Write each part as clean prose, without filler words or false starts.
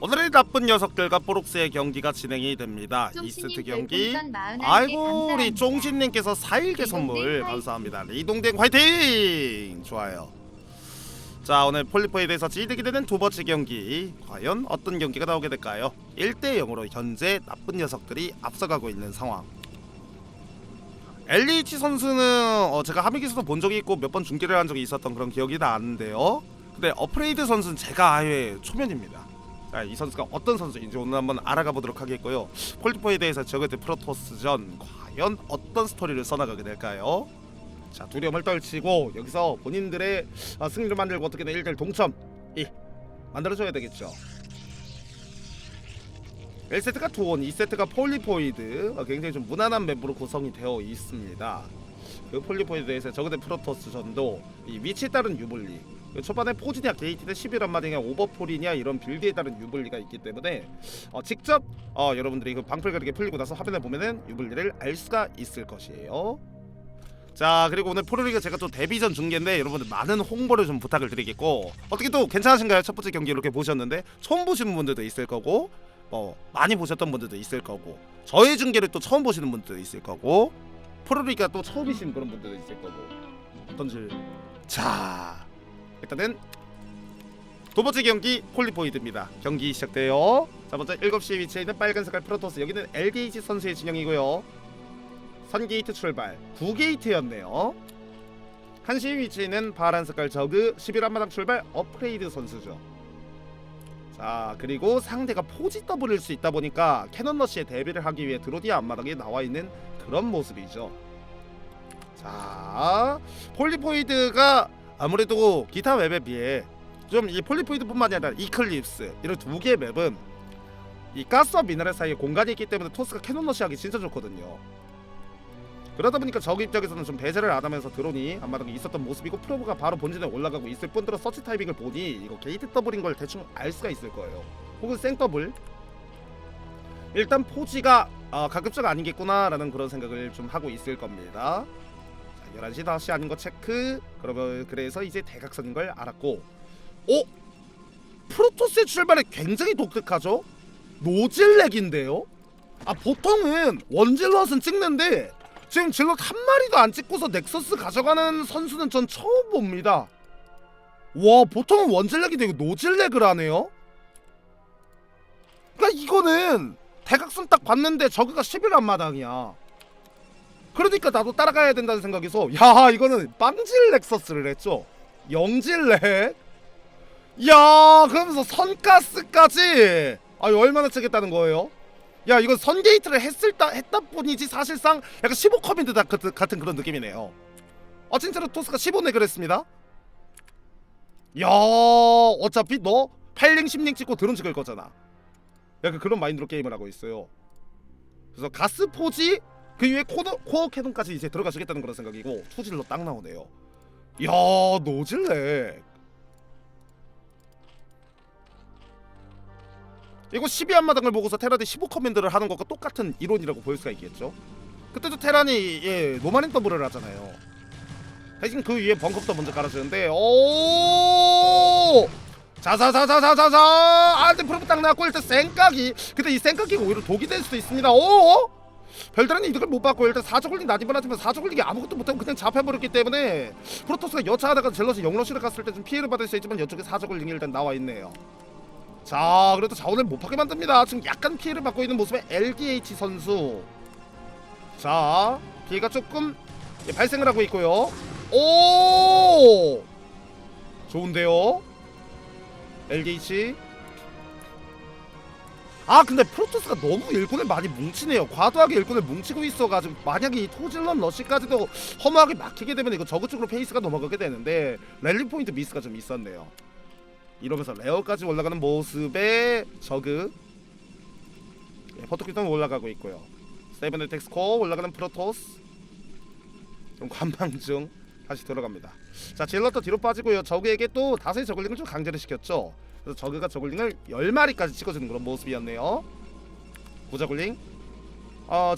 오늘의 나쁜 녀석들과 포록스의 경기가 진행이 됩니다. 2세트 경기. 아이고 우리 쫑신님께서 4일개 선물 감사합니다. 이동댕 화이팅! 좋아요. 자, 오늘 폴리포에 대해서 지득이 되는 두 번째 경기, 과연 어떤 경기가 나오게 될까요? 1대0으로 현재 나쁜 녀석들이 앞서가고 있는 상황. LH 선수는 제가 하미기에서도 본 적이 있고 몇 번 중계를 한 적이 있었던 그런 기억이 나는데요. 근데 어프레이드 선수는 제가 아예 초면입니다. 자, 이 선수가 어떤 선수인지 오늘 한번 알아가 보도록 하겠고요. 폴리포에 대해서 저그대 프로토스전 과연 어떤 스토리를 써나가게 될까요? 자, 두려움을 떨치고 여기서 본인들의 승리를 만들고 어떻게든 1대1 동점 만들어줘야 되겠죠. 1세트가 투온, 2세트가 폴리포이드. 굉장히 좀 무난한 맵으로 구성이 되어 있습니다. 그 폴리포이드에서 저그대 프로토스전도 이 위치에 따른 유불리, 초반에 포지냐 게이트냐 11한마디냐 오버폴이냐 이런 빌드에 따른 유불리가 있기 때문에 직접 여러분들이 그 방풀 가르게 풀리고 나서 화면에 보면은 유불리를 알 수가 있을 것이에요. 자, 그리고 오늘 프로리그 제가 또 데뷔전 중계인데 여러분들 많은 홍보를 좀 부탁을 드리겠고, 어떻게 또 괜찮으신가요? 첫 번째 경기 이렇게 보셨는데 처음 보시는 분들도 있을 거고 많이 보셨던 분들도 있을 거고, 저의 중계를 또 처음 보시는 분들도 있을 거고, 프로리그가 또 처음이신 그런 분들도 있을 거고, 어떤지. 자, 일단은 두 번째 경기 폴리포이드입니다. 경기 시작돼요. 자, 먼저 7시에 위치해 있는 빨간 색깔 프로토스, 여기는 LGH 선수의 진영이고요. 선게이트 출발 9게이트였네요. 1시에 위치해 있는 파란 색깔 저그 11한마당 출발 어프레이드 선수죠. 자, 그리고 상대가 포지 더블일 수 있다 보니까 캐논러시에 대비를 하기 위해 드로디아 앞마당에 나와 있는 그런 모습이죠. 자, 폴리포이드가 아무래도 기타 맵에 비해 좀 이 폴리포이드뿐만이 아니라 이클립스 이런 두 개의 맵은 이 가스와 미네랄 사이에 공간이 있기 때문에 토스가 캐논러시 하기 진짜 좋거든요. 그러다 보니까 저그 입장에서는 좀 배제를 안 하면서 드론이 앞마당에 있었던 모습이고, 프로브가 바로 본진에 올라가고 있을 뿐더러 서치 타이밍을 보니 이거 게이트 더블인 걸 대충 알 수가 있을 거예요. 혹은 생 더블. 일단 포지가 가급적 아니겠구나 라는 그런 생각을 좀 하고 있을 겁니다. 자, 11시 5시 아닌 거 체크. 그러면 그래서 이제 대각선인 걸 알았고, 프로토스의 출발이 굉장히 독특하죠? 노질렉인데요? 보통은 원질럿은 찍는데 지금 질럿 한 마리도 안 찍고서 넥서스 가져가는 선수는 전 처음 봅니다. 와, 보통은 원질렉이 되고 노질렉을 하네요? 그러니까 이거는 대각선 딱 봤는데 저그가 11한 마당이야. 그러니까 나도 따라가야 된다는 생각에서, 야, 이거는 빵질 넥서스를 했죠. 영질렉? 야, 그러면서 선가스까지 얼마나 쓰겠다는 거예요? 야, 이건 선게이트를 했다 뿐이지 사실상 약간 15커맨드 같은 그런 느낌이네요. 진짜로 토스가 15넥을 했습니다. 야, 어차피 너 8링 10링 찍고 드론 찍을 거잖아. 약간 그런 마인드로 게임을 하고 있어요. 그래서 가스포지 그 위에 코어 캐논까지 이제 들어가시겠다는 그런 생각이고, 투질로 딱 나오네요. 야, 노질렉. 이거 12한마당을 보고서 테란이 15커맨드를 하는 것과 똑같은 이론이라고 볼 수가 있겠죠. 그때도 테란이 노마린 더블을 하잖아요. 대신 그 위에 벙커부터 먼저 깔아주는데, 오! 자자자자자자자! 근데 프로브 딱 나왔고 일단 생각이, 근데 이 생각이가 오히려 독이 될 수도 있습니다. 오! 별다른 이득을 못 받고 일단 4저글링 나디바나지만 4저글링이 아무것도 못하고 그냥 잡혀버렸기 때문에 프로토스가 여차하다가 젤러시 영러시를 갔을 때 좀 피해를 받을 수 있지만 이쪽에 4저글링이 일단 나와 있네요. 자, 그래도 자원을 못 파게 만듭니다. 지금 약간 피해를 받고 있는 모습의 LDH 선수. 자, 피해가 조금 발생을 하고 있고요. 오! 좋은데요? LDH. 근데 프로토스가 너무 일꾼을 많이 뭉치네요. 과도하게 일꾼을 뭉치고 있어가지고 만약에 이 토질런 러시까지도 허무하게 막히게 되면 이거 저그 쪽으로 페이스가 넘어가게 되는데 랠리 포인트 미스가 좀 있었네요. 이러면서 레어까지 올라가는 모습의 저그. 포토키ton 올라가고 있고요. 세븐 텍스 코어 올라가는 프로토스. 좀 관망 중. 다시 들어갑니다. 자, 질럿도 뒤로 빠지고요. 저그에게 또 다수의 저글링을 좀 강제를 시켰죠. 그래서 저그가 저글링을 10마리까지 찍어주는 그런 모습이었네요. 9저글링.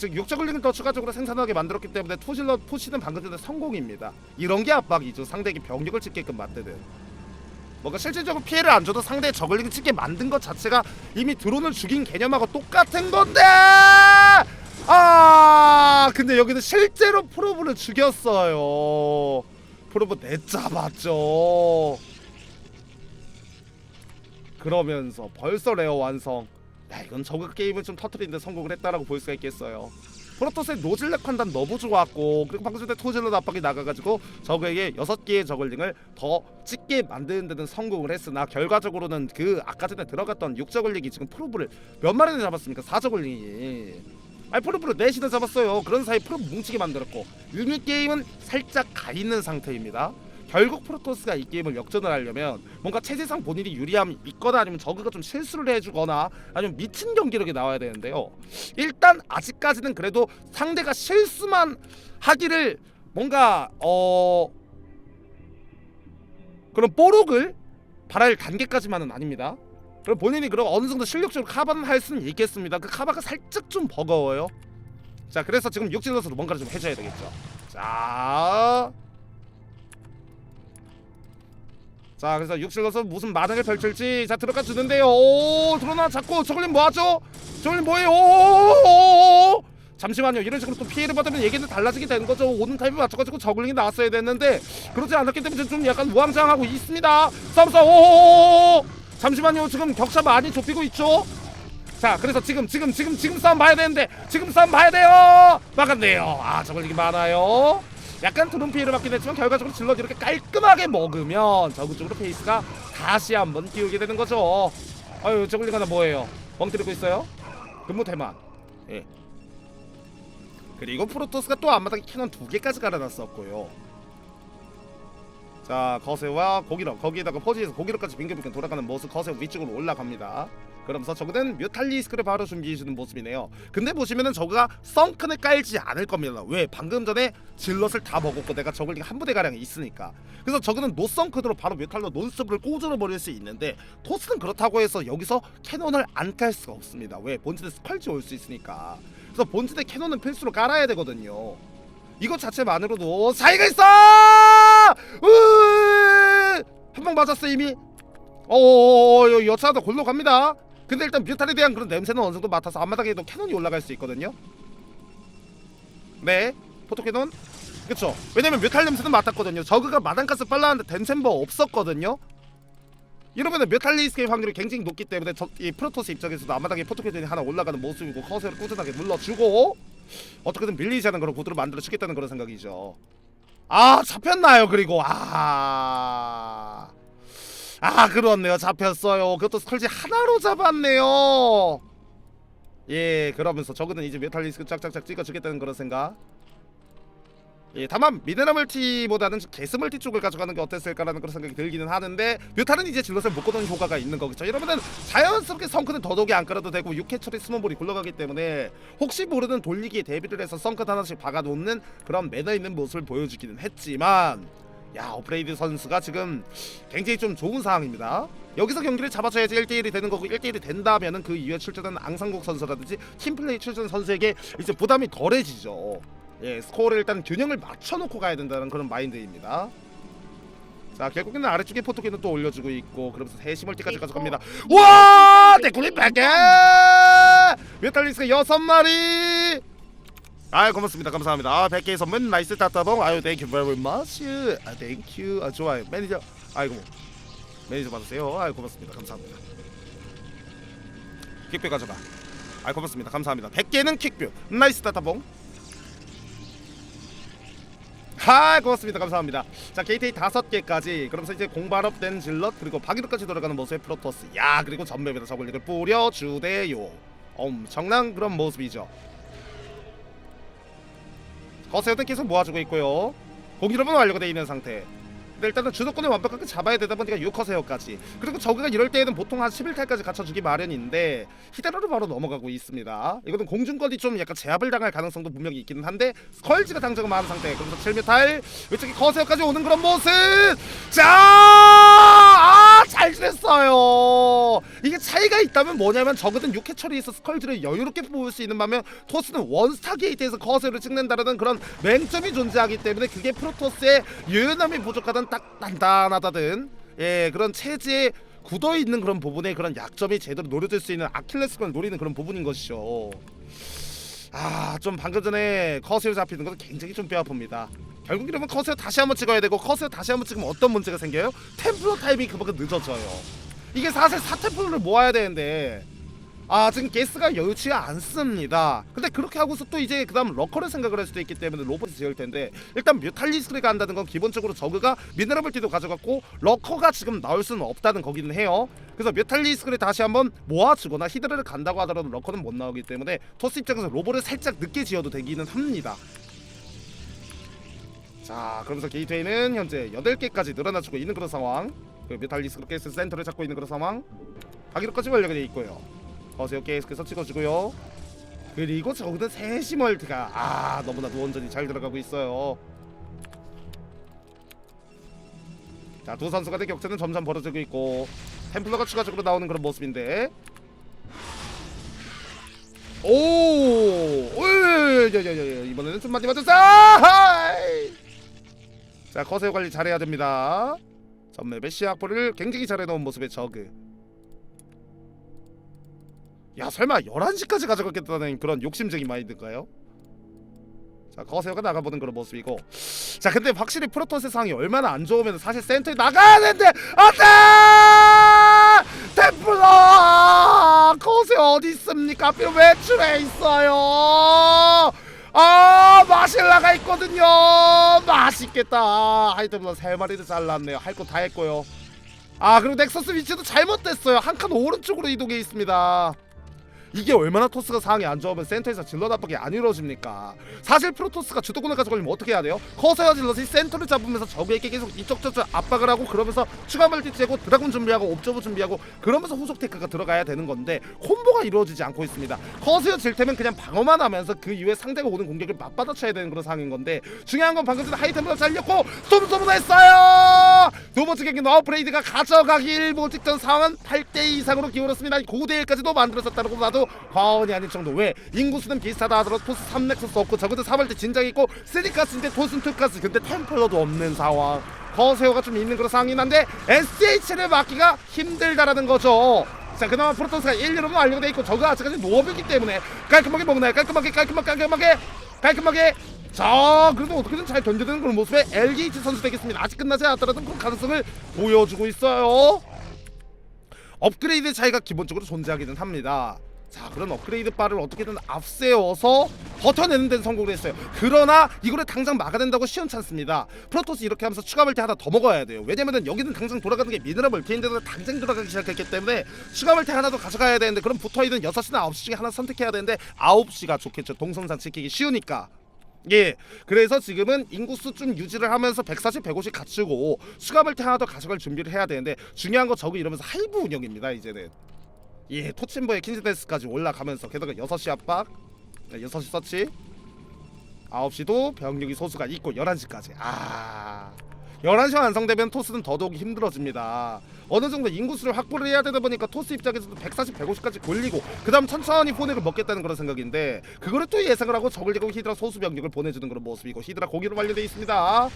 지금 6저글링을 더 추가적으로 생산하게 만들었기 때문에 투질럿 푸시는 방금 전에 성공입니다. 이런 게 압박이죠. 상대에게 병력을 찍게끔 만드는. 뭔가 실질적으로 피해를 안 줘도 상대의 저글링을 찍게 만든 것 자체가 이미 드론을 죽인 개념하고 똑같은 건데 근데 여기는 실제로 프로브를 죽였어요. 프로브 내잡았죠. 그러면서 벌써 레어 완성. 야, 이건 저그 게임을 좀 터트리는데 성공을 했다라고 볼 수가 있겠어요. 프로토스의 노질렉 판단 너무 좋았고, 그리고 방금 전에 토질러 압박이 나가가지고 저그에게 6개의 저글링을 더 찍게 만드는 데는 성공을 했으나 결과적으로는 그 아까 전에 들어갔던 6저글링이 지금 프로브를 몇 마리나 잡았습니까? 4저글링이 프로브를 4시나 잡았어요. 그런 사이 프로브 뭉치게 만들었고 이미 게임은 살짝 가있는 상태입니다. 결국 프로토스가 이 게임을 역전을 하려면 뭔가 체제상 본인이 유리함이 있거나 아니면 저그가 좀 실수를 해주거나 아니면 미친 경기력이 나와야 되는데요. 일단 아직까지는 그래도 상대가 실수만 하기를 뭔가 그런 뽀록을 바랄 단계까지만은 아닙니다. 그럼 본인이 그럼 어느 정도 실력적으로 카바는 할 수는 있겠습니다. 그 카바가 살짝 좀 버거워요. 자, 그래서 지금 육질럿으로 뭔가를 좀 해줘야 되겠죠. 자, 그래서 육실러서 무슨 만행을 펼칠지. 자, 들어가 주는데요. 오, 들어나 자꾸 저걸린 뭐하죠? 저걸린 뭐예요? 오, 잠시만요. 이런 식으로 또 피해를 받으면 얘기는 달라지게 되는 거죠. 오는 타입에 맞춰가지고 저글링이 나왔어야 됐는데 그렇지 않았기 때문에 좀 약간 우왕좌왕하고 있습니다. 싸움. 오, 잠시만요. 지금 격차 많이 좁히고 있죠. 자, 그래서 지금 싸움 봐야 되는데 지금 싸움 봐야 돼요. 막았네요. 저글링이 많아요. 약간 드론 피해를 받긴 했지만 결과적으로 질럿 이렇게 깔끔하게 먹으면 저그 쪽으로 페이스가 다시 한번 띄우게 되는 거죠. 아유, 저글링 하나 뭐예요? 멍 때리고 있어요? 근무태만. 예. 그리고 프로토스가 또 앞마당에 캐논 2개까지 깔아놨었고요. 자, 거세와 고기력, 거기에다가 퍼지에서 고기력까지 빙글빙글 돌아가는 모습. 거세 위쪽으로 올라갑니다. 그러면서 저그는 뮤탈리스크를 바로 준비해주는 모습이네요. 근데 보시면은 저그가 썬큰을 깔지 않을 겁니다. 왜? 방금 전에 질럿을 다 먹었고 내가 저글링 한 부대가량 있으니까. 그래서 저그는 노썬큰으로 바로 뮤탈로 논스톱을 꽂아버릴 수 있는데 토스는 그렇다고 해서 여기서 캐논을 안 깔 수가 없습니다. 왜? 본진에 스컬지 올 수 있으니까. 그래서 본진에 캐논은 필수로 깔아야 되거든요. 이것 자체만으로도 사이가 있어! 한 방 맞았어 이미. 여차하다 골로 갑니다. 근데 일단 뮤탈에 대한 그런 냄새는 어느 정도 맡아서 앞마당에도 캐논이 올라갈 수 있거든요. 네, 포토캐논. 그쵸. 왜냐면 뮤탈 냄새는 맡았거든요. 저그가 마당가스 빨라는데 댐셈버 없었거든요. 이러면은 뮤탈리스크의 확률이 굉장히 높기 때문에 이 프로토스 입장에서도 앞마당에 포토캐논이 하나 올라가는 모습이고 커세어를 꾸준하게 눌러주고 어떻게든 밀리지 않은 그런 구도를 만들어주겠다는 그런 생각이죠. 잡혔나요? 그리고 그렇네요. 잡혔어요. 그것도 스컬지 하나로 잡았네요. 예, 그러면서 저거는 이제 메탈리스크 짝짝짝 찍어주겠다는 그런 생각. 예, 다만 미네랄 멀티보다는 게스 멀티 쪽을 가져가는 게 어땠을까라는 그런 생각이 들기는 하는데 뮤탈은 이제 질럿을 묶어놓은 효과가 있는 거겠죠. 이러면은 자연스럽게 성크는 더더욱이 안 깔아도 되고 6회 처리 스몬볼이 굴러가기 때문에 혹시 모르는 돌리기에 대비를 해서 성크 하나씩 박아놓는 그런 매너 있는 모습을 보여주기는 했지만 오프레이드 선수가 지금 굉장히 좀 좋은 상황입니다. 여기서 경기를 잡아줘야지 1대1이 되는 거고 1대1이 된다면은 그 이후에 출전하는 앙상국 선수라든지 팀플레이 출전 선수에게 이제 부담이 덜해지죠. 예, 스코어를 일단 균형을 맞춰놓고 가야 된다는 그런 마인드입니다. 자, 결국에는 아래쪽에 포토기는 또 올려주고 있고 그러면서 3시 멀티까지 가져갑니다. 와! 데코리 100개! 메탈리스크 6마리! 고맙습니다. 감사합니다. 100개의 선물 나이스 따따봉. 땡큐 very much. 땡큐. 좋아요. 매니저. 매니저 받으세요. 고맙습니다. 감사합니다. 킥뷰 가져가. 고맙습니다. 감사합니다. 100개는 킥뷰. 나이스 따따봉. 고맙습니다. 감사합니다. 자, 게이트A 5개까지. 그러면서 이제 공발업된 질럿 그리고 바기로까지 돌아가는 모습의 프로토스. 그리고 전맵에다 저글링을 뿌려주대요. 엄청난 그런 모습이죠. 거세어는 계속 모아주고 있고요. 공기롭은 완료가 되어 있는 상태. 근데 일단은 주도권을 완벽하게 잡아야 되다 보니까 6커세어까지. 그리고 저그가 이럴 때에는 보통 한 11탈까지 갖춰주기 마련인데 히데라로 바로 넘어가고 있습니다. 이거는 공중권이 좀 약간 제압을 당할 가능성도 분명히 있기는 한데 스컬지가 당장은 많은 상태. 그래서 7뮤탈 위쪽에 커세어까지 오는 그런 모습. 잘 지냈어요. 이게 차이가 있다면 뭐냐면 저그는 6회 처리에서 스컬지를 여유롭게 뽑을 수 있는 반면 토스는 원스타 게이트에서 커세어를 찍는다라는 그런 맹점이 존재하기 때문에 그게 프로토스의 유연함이 부족하던 딱 단단하다든 예, 그런 체제에 굳어 있는 그런 부분에 그런 약점이 제대로 노려질 수 있는 아킬레스건을 노리는 그런 부분인 것이죠. 좀 방금 전에 커세어 잡히는 것도 굉장히 좀 뼈아픕니다. 결국 이러면 커세어 다시 한번 찍어야 되고, 커세어 다시 한번 찍으면 어떤 문제가 생겨요? 템플러 타임이 그만큼 늦어져요. 이게 사실 4템플러를 모아야 되는데 지금 게스가 여유치가 않습니다. 근데 그렇게 하고서 또 이제 그 다음 러커를 생각을 할 수도 있기 때문에 로봇이 지을 텐데, 일단 뮤탈리스크가 한다는 건 기본적으로 저그가 미네랄볼티도 가져갔고 러커가 지금 나올 수는 없다는 거기는 해요. 그래서 뮤탈리스크를 다시 한번 모아주거나 히드라를 간다고 하더라도 러커는 못 나오기 때문에 토스 입장에서 로봇을 살짝 늦게 지어도 되기는 합니다. 자, 그러면서 게이트웨이는 현재 8개까지 늘어나주고 있는 그런 상황. 그 뮤탈리스크로 게스 센터를 잡고 있는 그런 상황. 가기로까지 완료가 되어 있고요. 어세요 게스께서 찍어주고요. 그리고 저기는 세시멀티가 너무나 노원전이 잘 들어가고 있어요. 자, 두 선수 간의 격차는 점점 벌어지고 있고 템플러가 추가적으로 나오는 그런 모습인데, 이번에는 좀 많이 맞았어. 자, 커세어 관리 잘해야 됩니다. 전맵의 시약포를 굉장히 잘해 놓은 모습의 저그. 야, 설마 11시까지 가져갔겠다는 그런 욕심적인 마인드인가요? 자, 커세어가 나가보는 그런 모습이고, 자, 근데 확실히 프로토스의 상황이 얼마나 안 좋으면 사실 센터에 나가야 되는데, 안돼! 템플러! 커세어 어디 있습니까? 하필 외출해 있어요. 마실라가 있거든요. 맛있겠다. 하이템플러 3마리를 잘랐네요. 할 거 다 했고요. 그리고 넥서스 위치도 잘못됐어요. 한 칸 오른쪽으로 이동해 있습니다. 이게 얼마나 토스가 상황이 안 좋으면 센터에서 질럿 압박이 안 이루어집니까? 사실 프로토스가 주도권을 가져가려면 어떻게 해야 돼요? 커서야 질럿이 센터를 잡으면서 적에게 계속 이쪽 저쪽 압박을 하고, 그러면서 추가 멀티 째고 드라군 준비하고 옵저버 준비하고, 그러면서 후속 테크가 들어가야 되는 건데 콤보가 이루어지지 않고 있습니다. 커서야 질 테면 그냥 방어만 하면서 그 이후에 상대가 오는 공격을 맞받아쳐야 되는 그런 상황인 건데, 중요한 건 방금 전에 하이템플러 잘렸고 스톰 했어요. 두 번째 경기는 어프레이드가 가져가기 일보 직전 상황은 8대2 이상으로 기울었습니다. 9대1까지도 만들어졌다고 봐도 과언이 아닐 정도. 왜? 인구수는 비슷하다 하더라도 토스 3넥서스 없고 저것도 3할때 진작에 있고 3가스인데 토스는 2가스, 근데 템플러도 없는 상황. 커세어가 좀 있는 그런 상황이긴 한데 SH를 막기가 힘들다라는 거죠. 자, 그나마 프로토스가 1-2로 완료가 돼 있고 저거 아직까지 노업이기 때문에 깔끔하게 먹나요? 깔끔하게. 자, 그래도 어떻게든 잘 견뎌내는 그런 모습의 LGH 선수 되겠습니다. 아직 끝나지 않았더라도 그 가능성을 보여주고 있어요. 업그레이드 차이가 기본적으로 존재하기는 합니다. 자, 그런 업그레이드 바를 어떻게든 앞세워서 버텨내는 데는 성공을 했어요. 그러나 이거를 당장 막아낸다고 시원찮습니다. 프로토스 이렇게 하면서 추가 멀티 하나 더 먹어야 돼요. 왜냐면은 여기는 당장 돌아가는 게 미네랄 멀티인데도 당장 들어가기 시작했기 때문에 추가 멀티 하나 더 가져가야 되는데, 그럼 붙어있는 6시나 9시 중에 하나 선택해야 되는데 9시가 좋겠죠. 동선상 지키기 쉬우니까. 예, 그래서 지금은 인구수 좀 유지를 하면서 140, 150 갖추고 추가 멀티 하나 더 가져갈 준비를 해야 되는데, 중요한 건 저거 이러면서 하이브 운영입니다. 이제는 예, 토침버의 킨즈데스까지 올라가면서 게다가 6시 압박, 6시 서치, 9시도 병력이 소수가 있고 11시까지. 11시 완성되면 토스는 더더욱 힘들어집니다. 어느 정도 인구수를 확보를 해야 되다 보니까 토스 입장에서도 140, 150까지 골리고 그 다음 천천히 포넥을 먹겠다는 그런 생각인데, 그거를 또 예상을 하고 적을 제고 히드라 소수 병력을 보내주는 그런 모습이고, 히드라 고기로 완료되어 있습니다.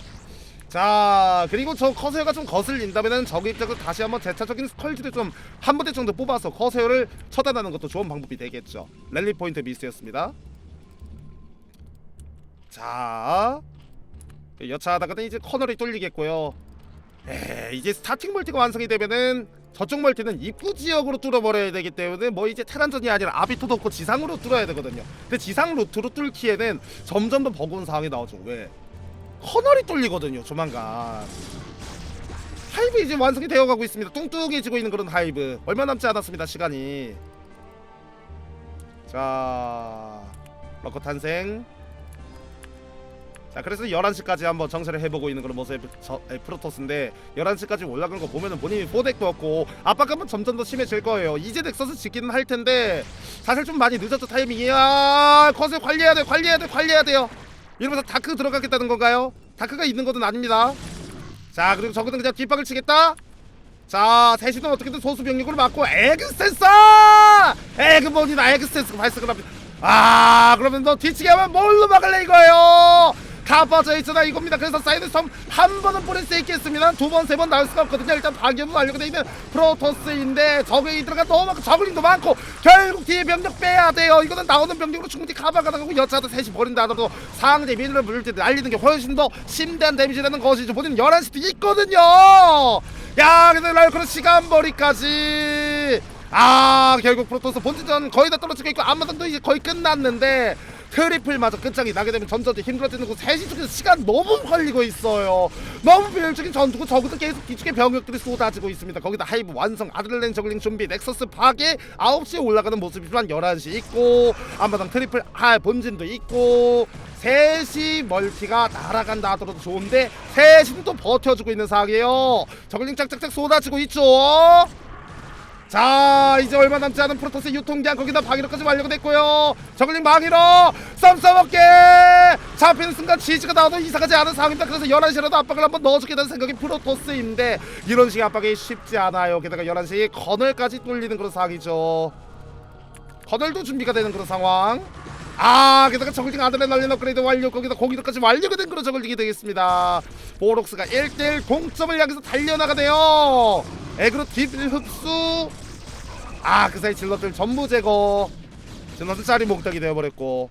자, 그리고 저 커세어가 좀 거슬린다면은 적의 입장에서 다시 한번 제차적인 스컬지를 좀 한 부대 정도 뽑아서 커세어를 처단하는 것도 좋은 방법이 되겠죠. 랠리 포인트 미스였습니다. 자, 여차하다가는 이제 커널이 뚫리겠고요. 이제 스타팅 멀티가 완성이 되면은 저쪽 멀티는 입구 지역으로 뚫어버려야 되기 때문에 뭐 이제 테란전이 아니라 아비토도 없고 지상으로 뚫어야 되거든요. 근데 지상 루트로 뚫기에는 점점 더 버거운 상황이 나오죠. 왜? 커널이 뚫리거든요. 조만간 하이브 이제 완성이 되어가고 있습니다. 뚱뚱해지고 있는 그런 하이브. 얼마 남지 않았습니다. 시간이. 자, 러커 탄생. 자, 그래서 11시까지 한번 정찰을 해보고 있는 그런 모습의 프로토스인데, 11시까지 올라간 거 보면은 본인이 포덱도 없고 압박감은 점점 더 심해질 거예요. 이제 넥서스 지키는 할 텐데 사실 좀 많이 늦었죠. 타이밍이. 컷을 관리해야 돼요. 이러면서 다크 들어가겠다는 건가요? 다크가 있는 것은 아닙니다. 자, 그리고 저거는 그냥 뒷박을 치겠다. 자, 셋이는 어떻게든 소수 병력으로 막고 에그센서! 에그본이나 에그센스가 발생을 합니다. 그러면 너 뒤치기 하면 뭘로 막을래 이거예요? 다 빠져있잖아 이겁니다. 그래서 사이드 섬 한 번은 뿌릴 수 있겠습니다. 두 번, 세 번 나올 수가 없거든요. 일단 방역은 완료가 되어 있는 프로토스인데 적의 이들가 너무 많고 저글링도 많고 결국 뒤에 병력 빼야 돼요. 이거는 나오는 병력으로 충분히 커버가 나가고 여차도 셋이 버린다 하더라도 상대 미드를 물릴 때 날리는 게 훨씬 더 심대한 데미지라는 것이죠. 본인 11시도 있거든요. 야 근데 랄크로 시간벌이까지 결국 프로토스 본진전 거의 다 떨어지고 있고 앞마당도 이제 거의 끝났는데 트리플마저 끝장이 나게 되면 전전도 힘들어지는 거 3시 쪽에서 시간 너무 걸리고 있어요. 너무 비효율적인 전투고 적어도 계속 뒤쪽에 병력들이 쏟아지고 있습니다. 거기다 하이브 완성, 아들렌 저글링 준비, 넥서스 파괴 9시에 올라가는 모습이지만 11시 있고 앞마당 트리플 본진도 있고 3시 멀티가 날아간다 하더라도 좋은데 3시는 또 버텨주고 있는 상황이에요. 저글링 짝짝짝 쏟아지고 있죠. 자 이제 얼마 남지 않은 프로토스 유통기한 거기다 방위로까지 완료가 됐고요. 저글링 방위로 썸썸먹게 잡히는 순간 지지가 나와도 이상하지 않은 상황입니다. 그래서 11시라도 압박을 한번 넣어주겠다는 생각이 프로토스인데 이런 식의 압박이 쉽지 않아요. 게다가 11시에 커널까지 뚫리는 그런 상황이죠. 커널도 준비가 되는 그런 상황. 게다가 저글링 아들렌 날린 업그레이드 완료 거기다 공기도까지 완료가 된 그런 저글링이 되겠습니다. 보록스가 1대1 동점을 향해서 달려나가네요. 에그로 딥 흡수 그 사이 질럿들 전부 제거. 질럿은 짜리 목적이 되어버렸고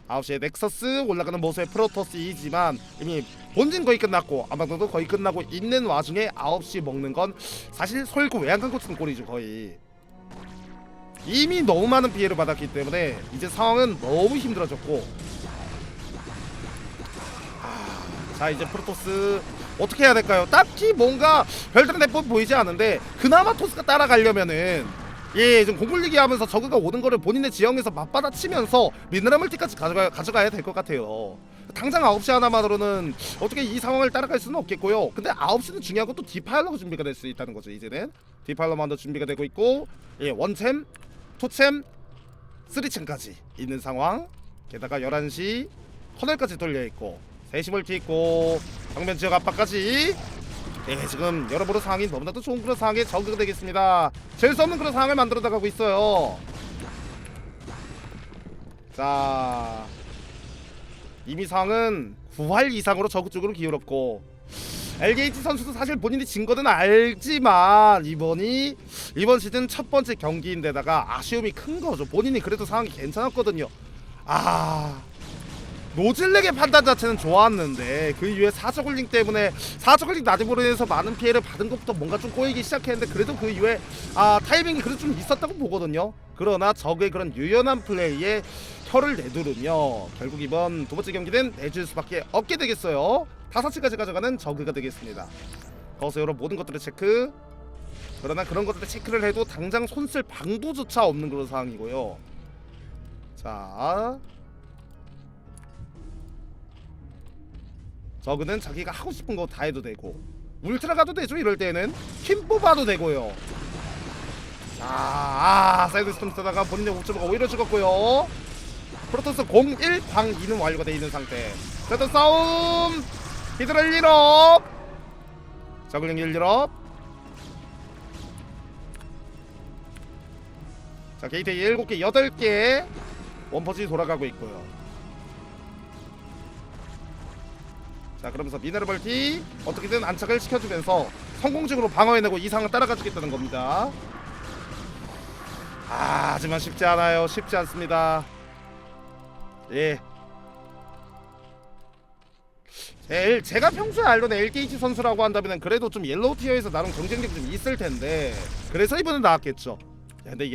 9시에 넥서스 올라가는 모습의 프로토스이지만 이미 본진 거의 끝났고 아마도 거의 끝나고 있는 와중에 9시 먹는 건 사실 솔고 외양간 꽂히는 꼴이죠. 거의 이미 너무 많은 피해를 받았기 때문에 이제 상황은 너무 힘들어졌고 자 이제 프로토스 어떻게 해야 될까요? 딱히 뭔가 별다른 대법이 보이지 않은데 그나마 토스가 따라가려면은 좀 공굴리기 하면서 저그가 오는 거를 본인의 지형에서 맞받아치면서 미네랄 멀티까지 가져가야 될 것 같아요. 당장 9시 하나만으로는 어떻게 이 상황을 따라갈 수는 없겠고요. 근데 9시는 중요하고 또 디파일러가 준비가 될 수 있다는 거죠. 이제는 디파일러만도 준비가 되고 있고 원챔, 투챔, 3챔까지 있는 상황. 게다가 11시 커널까지 뚫려있고 3시 멀티 있고 정면 지역 압박까지 지금 여러모로 상황이 너무나도 좋은 그런 상황에 적응이 되겠습니다. 질 수 없는 그런 상황을 만들어 나가고 있어요. 자 이미 상황은 9할 이상으로 저그 쪽으로 기울었고 LGH 선수도 사실 본인이 진 거는 알지만 이번 시즌 첫 번째 경기인데다가 아쉬움이 큰 거죠. 본인이 그래도 상황이 괜찮았거든요. 노질렉의 판단 자체는 좋았는데 그 이후에 사저글링 때문에 사저글링 나dim으로 인해서 많은 피해를 받은 것부터 뭔가 좀 꼬이기 시작했는데 그래도 그 이후에 타이밍이 그래도 좀 있었다고 보거든요. 그러나 적의 그런 유연한 플레이에 혀를 내두르며 결국 이번 두 번째 경기는 내줄 수밖에 없게 되겠어요. 5시까지 가져가는 저그가 되겠습니다. 거기서 여러 모든 것들을 체크. 그러나 그런 것들을 체크를 해도 당장 손쓸 방도조차 없는 그런 상황이고요. 자 저그는 자기가 하고 싶은 거 다 해도 되고 울트라 가도 되죠. 이럴 때는 킴 뽑아도 되고요. 자 사이드 스톰 쓰다가 본인의 옥점가 오히려 죽었고요. 프로토스 01 광 2는 완료가 되어 있는 상태. 자 싸움 히드라 1업 저글링 1업. 자 게이트 7개 8개 원퍼지 돌아가고 있고요. 자 그러면서 미네랄 멀티 어떻게든 안착을 시켜주면서 성공적으로 방어해내고 이상을 따라가주겠다는 겁니다. 하지만 쉽지 않아요. 쉽지 않습니다. 제가 평소에 알던 LKT 선수라고 한다면 그래도 좀 옐로우 티어에서 나름 경쟁력이 좀 있을 텐데 그래서 이번에 나왔겠죠. 근데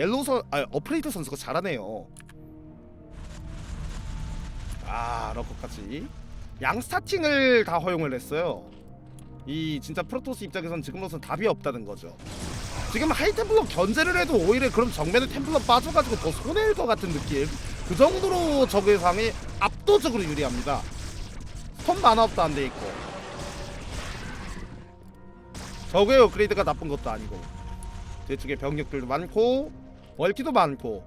어프레이드 선수가 잘하네요. 러커까지 양 스타팅을 다 허용을 했어요. 이 진짜 프로토스 입장에선 지금으로선 답이 없다는 거죠. 지금 하이템플러 견제를 해도 오히려 그럼 정면에 템플러 빠져가지고 더 손해일 것 같은 느낌. 그 정도로 적의 상이 압도적으로 유리합니다. 스톰 만화업도 안 돼 있고 적의 업그레이드가 나쁜 것도 아니고 제 쪽에 병력들도 많고 멀티도 많고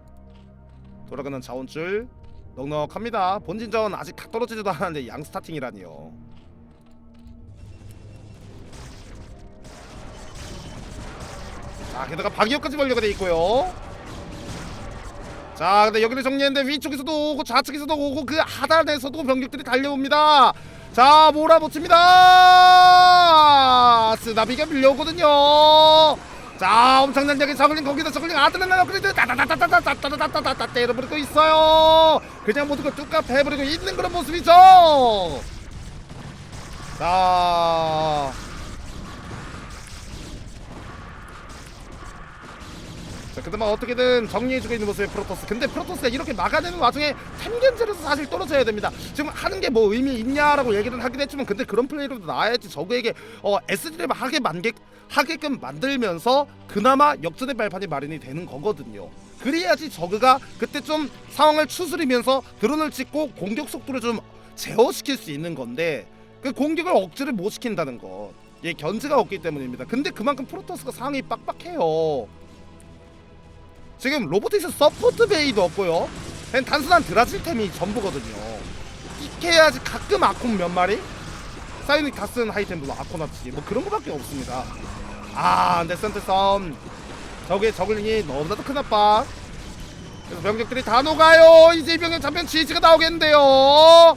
돌아가는 자원줄 넉넉합니다. 본진 자원 아직 다 떨어지지도 않았는데 양 스타팅이라니요. 자 게다가 방위역까지 완료가 돼 있고요. 자 근데 여기를 정리했는데 위쪽에서도 오고 좌측에서도 오고 그 하단에서도 병력들이 달려옵니다. 자 몰아붙입니다. 스나비가 밀려오거든요. 자 엄청난하게 저글링 거기다 저글링 아들레나 업그레이드 따다다다다다다다다다다다 때려버리고 있어요. 그냥 모든 걸 뚝갑 해버리고 있는 그런 모습이죠. 자 그나마 어떻게든 정리해주고 있는 모습의 프로토스. 근데 프로토스가 이렇게 막아내는 와중에 템견제로서 사실 떨어져야 됩니다. 지금 하는 게 뭐 의미 있냐라고 얘기를 하긴 했지만 근데 그런 플레이로도 나와야지 적에게 SG를 하게끔 만들면서 그나마 역전의 발판이 마련이 되는 거거든요. 그래야지 저그가 그때 좀 상황을 추스리면서 드론을 찍고 공격 속도를 좀 제어시킬 수 있는 건데 그 공격을 억지를 못 시킨다는 것. 예, 견제가 없기 때문입니다. 근데 그만큼 프로토스가 상황이 빡빡해요. 지금 로보틱스 서포트 베이도 없고요. 그냥 단순한 드라질템이 전부거든요. 익해야지 가끔 아콘 몇 마리? 사이닉 다 쓴 하이템도 아코나치 뭐 그런 거밖에 없습니다. 근데 센터 싸움 적의 저글링이 너무나도 큰 압박. 그래서 병력들이 다 녹아요. 이제 이 병력 잠깐 GG가 나오겠는데요.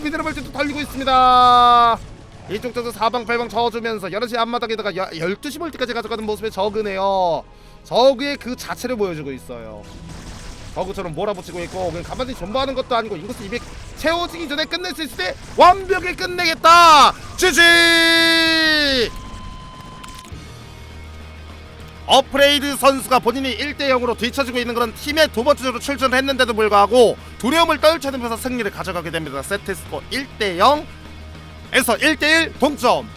미네랄 벌집도 달리고 있습니다. 이쪽 저도 사방팔방 저어주면서 11시 앞마당에다가 12시 멀티까지 가져가는 모습의 저그네요. 저그의 그 자체를 보여주고 있어요. 저그처럼 몰아붙이고 있고 그냥 가만히 존버하는 것도 아니고 인구수 200 채워지기 전에 끝낼 수 있을 때 완벽히 끝내겠다. GG! 어프레이드 선수가 본인이 1대0으로 뒤처지고 있는 그런 팀의 두 번째 주로 출전을 했는데도 불구하고 두려움을 떨쳐내면서 승리를 가져가게 됩니다. 세트스코어 1대0에서 1대1 동점.